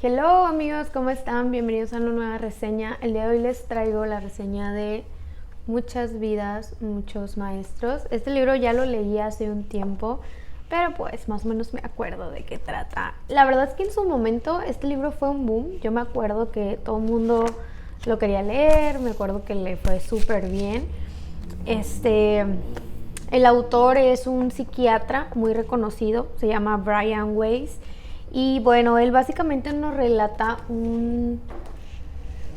Hello amigos, ¿cómo están? Bienvenidos a una nueva reseña. El día de hoy les traigo la reseña de Muchas vidas, muchos maestros. Este libro ya lo leí hace un tiempo, pero pues más o menos me acuerdo de qué trata. La verdad es que en su momento este libro fue un boom. Yo me acuerdo que todo el mundo lo quería leer, me acuerdo que le fue súper bien. El autor es un psiquiatra muy reconocido, se llama Brian Weiss. Y bueno, él básicamente nos relata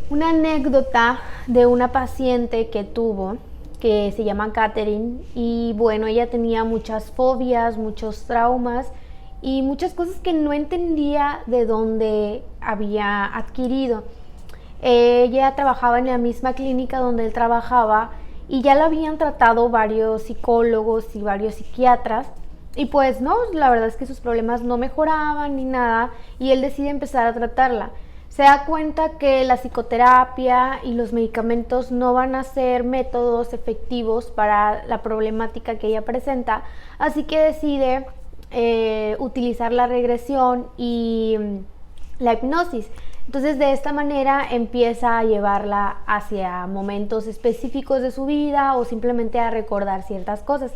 una anécdota de una paciente que tuvo, que se llama Catherine. Y bueno, ella tenía muchas fobias, muchos traumas y muchas cosas que no entendía de dónde había adquirido. Ella trabajaba en la misma clínica donde él trabajaba y ya la habían tratado varios psicólogos y varios psiquiatras. Y pues no, la verdad es que sus problemas no mejoraban ni nada y él decide empezar a tratarla. Se da cuenta que la psicoterapia y los medicamentos no van a ser métodos efectivos para la problemática que ella presenta, así que decide utilizar la regresión y la hipnosis. Entonces de esta manera empieza a llevarla hacia momentos específicos de su vida o simplemente a recordar ciertas cosas.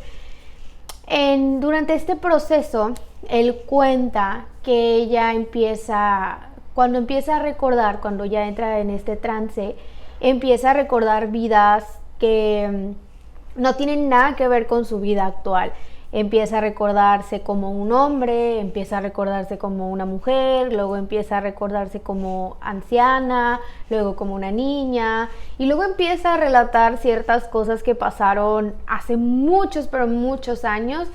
Durante este proceso, él cuenta que ella cuando empieza a recordar, cuando ya entra en este trance, empieza a recordar vidas que no tienen nada que ver con su vida actual. Empieza a recordarse como un hombre, empieza a recordarse como una mujer, luego empieza a recordarse como anciana, luego como una niña, y luego empieza a relatar ciertas cosas que pasaron hace muchos, pero muchos años,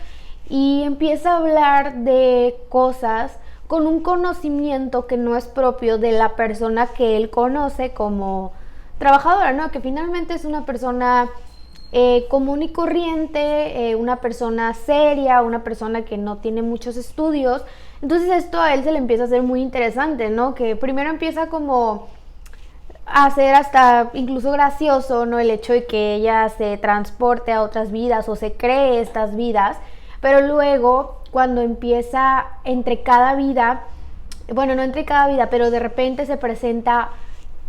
y empieza a hablar de cosas con un conocimiento que no es propio de la persona que él conoce como trabajadora, ¿no? Que finalmente es una persona común y corriente, una persona seria, una persona que no tiene muchos estudios. Entonces esto a él se le empieza a hacer muy interesante, ¿no? Que primero empieza como a ser hasta incluso gracioso, ¿no? El hecho de que ella se transporte a otras vidas o se cree estas vidas, pero luego cuando empieza entre cada vida, bueno, no entre cada vida, pero de repente se presenta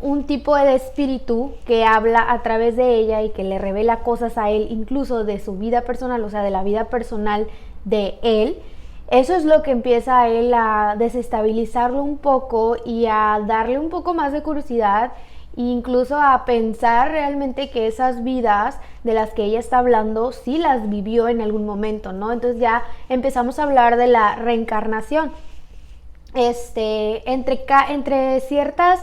un tipo de espíritu que habla a través de ella y que le revela cosas a él, incluso de su vida personal, o sea, de la vida personal de él. Eso es lo que empieza a él a desestabilizarlo un poco y a darle un poco más de curiosidad e incluso a pensar realmente que esas vidas de las que ella está hablando sí las vivió en algún momento, ¿no? Entonces ya empezamos a hablar de la reencarnación. Entre ciertas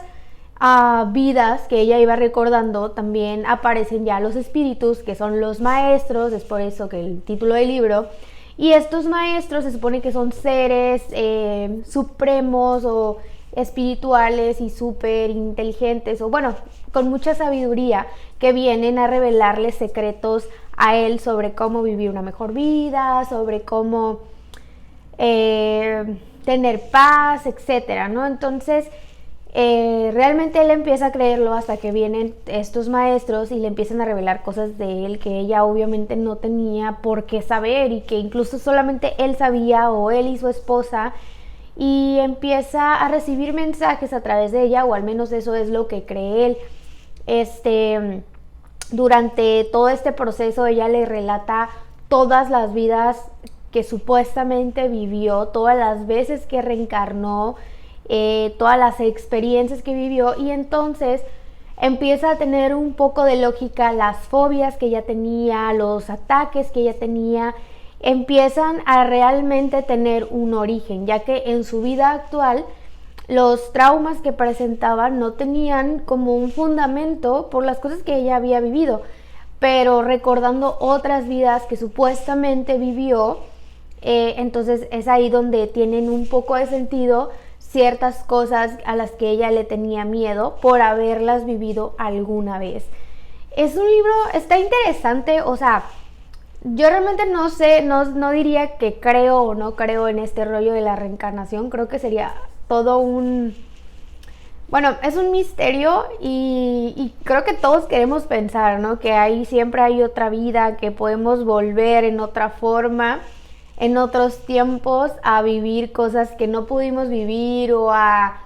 vidas que ella iba recordando, también aparecen ya los espíritus, que son los maestros, es por eso que el título del libro. Y estos maestros se supone que son seres supremos o espirituales y súper inteligentes, o bueno, con mucha sabiduría, que vienen a revelarle secretos a él sobre cómo vivir una mejor vida, sobre cómo tener paz, etcétera, ¿no? Entonces realmente él empieza a creerlo hasta que vienen estos maestros y le empiezan a revelar cosas de él que ella obviamente no tenía por qué saber y que incluso solamente él sabía, o él y su esposa, y empieza a recibir mensajes a través de ella, o al menos eso es lo que cree él. Durante todo este proceso ella le relata todas las vidas que supuestamente vivió, todas las veces que reencarnó, todas las experiencias que vivió, y entonces empieza a tener un poco de lógica las fobias que ella tenía, los ataques que ella tenía, empiezan a realmente tener un origen, ya que en su vida actual los traumas que presentaba no tenían como un fundamento por las cosas que ella había vivido, pero recordando otras vidas que supuestamente vivió, entonces es ahí donde tienen un poco de sentido ciertas cosas a las que ella le tenía miedo por haberlas vivido alguna vez. Es un libro, está interesante, o sea, yo realmente no sé, no diría que creo o no creo en este rollo de la reencarnación. Creo que sería todo bueno, es un misterio y creo que todos queremos pensar, ¿no? Que siempre hay otra vida, que podemos volver en otra forma, en otros tiempos, a vivir cosas que no pudimos vivir, o a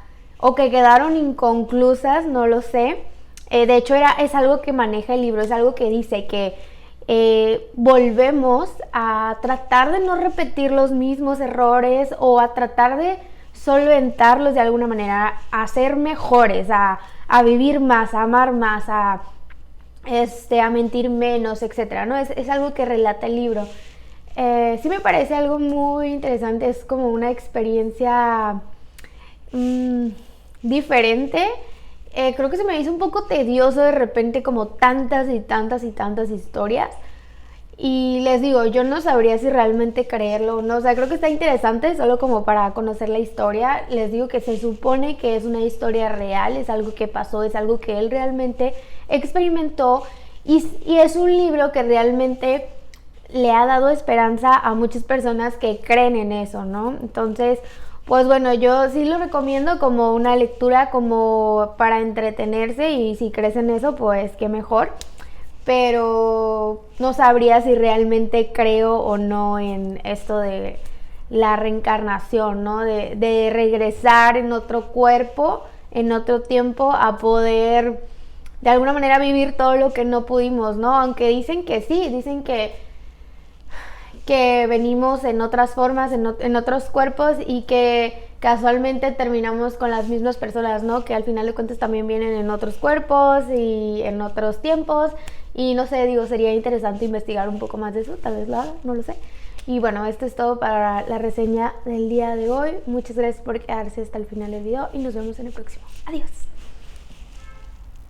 o que quedaron inconclusas, no lo sé. De hecho, es algo que maneja el libro, es algo que dice que volvemos a tratar de no repetir los mismos errores o a tratar de solventarlos de alguna manera, a ser mejores, a vivir más, a amar más, a mentir menos, etcétera, ¿no? Es algo que relata el libro. Sí me parece algo muy interesante, es como una experiencia diferente. Creo que se me hizo un poco tedioso de repente, como tantas y tantas y tantas historias. Y les digo, yo no sabría si realmente creerlo o no. O sea, creo que está interesante solo como para conocer la historia. Les digo que se supone que es una historia real, es algo que pasó, es algo que él realmente experimentó. Y es un libro que realmente le ha dado esperanza a muchas personas que creen en eso, ¿no? Entonces, pues bueno, yo sí lo recomiendo como una lectura como para entretenerse, y si crees en eso, pues qué mejor. Pero no sabría si realmente creo o no en esto de la reencarnación, ¿no? De regresar en otro cuerpo, en otro tiempo, a poder de alguna manera vivir todo lo que no pudimos, ¿no? Aunque dicen que sí, dicen que venimos en otras formas, en otros cuerpos, y que casualmente terminamos con las mismas personas, ¿no? Que al final de cuentas también vienen en otros cuerpos y en otros tiempos. Y no sé, digo, sería interesante investigar un poco más de eso, tal vez lo haga, no lo sé. Y bueno, esto es todo para la reseña del día de hoy. Muchas gracias por quedarse hasta el final del video y nos vemos en el próximo. Adiós.